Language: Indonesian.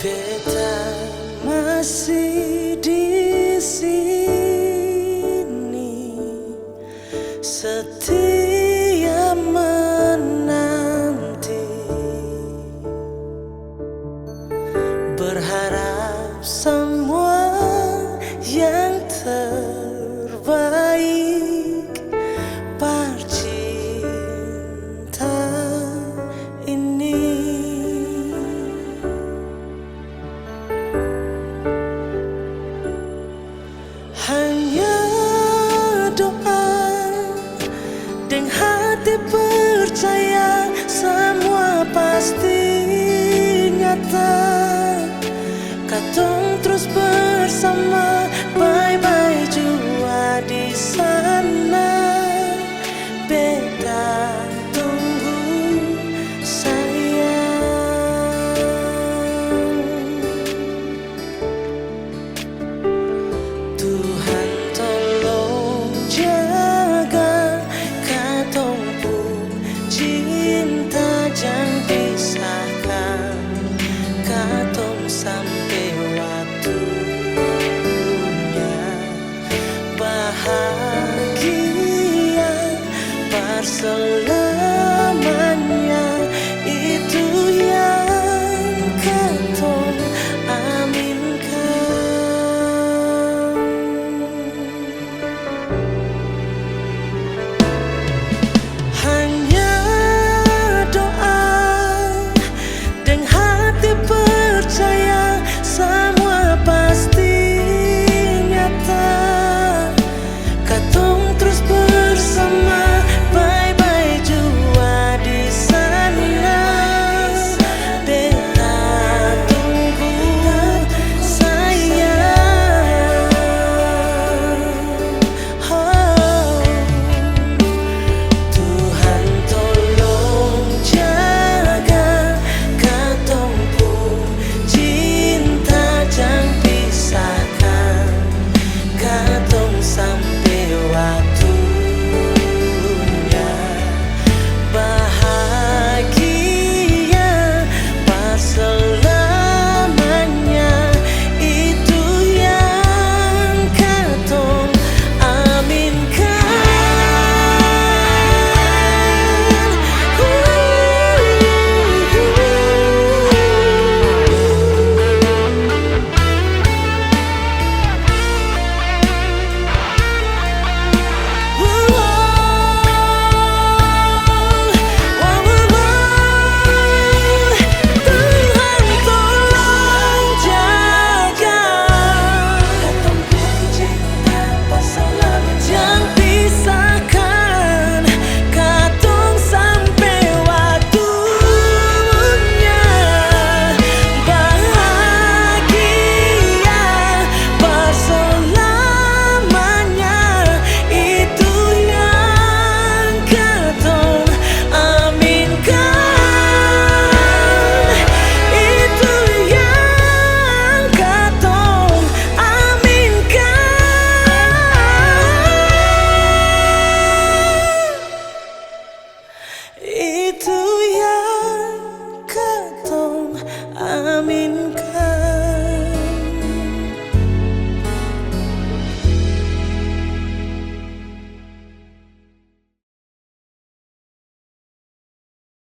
Beta masih di sini, setia menanti, berharap semua yang terbaik percinta ini. Hanya doa dan hati percaya semua pasti nyata. Katong terus bersama, bye-bye jua di sana. Beta tunggu sayang. Tuhan tolong jaga katong pun cinta, jangan pisahkan katong sampai waktunya bahagia berselamanya. Itu yang katong aminkan. Hanya doa dan hati percaya semua pasti nyata. Katong terus bersama, bye-bye jua di sana. Beta tunggu sayang. Oh, Tuhan tolong jaga katong pun cinta, jangan pisahkan katong sampai waktunya bahagia berselamanya. Itu yang katong aminkan. Itu yang katong aminkan.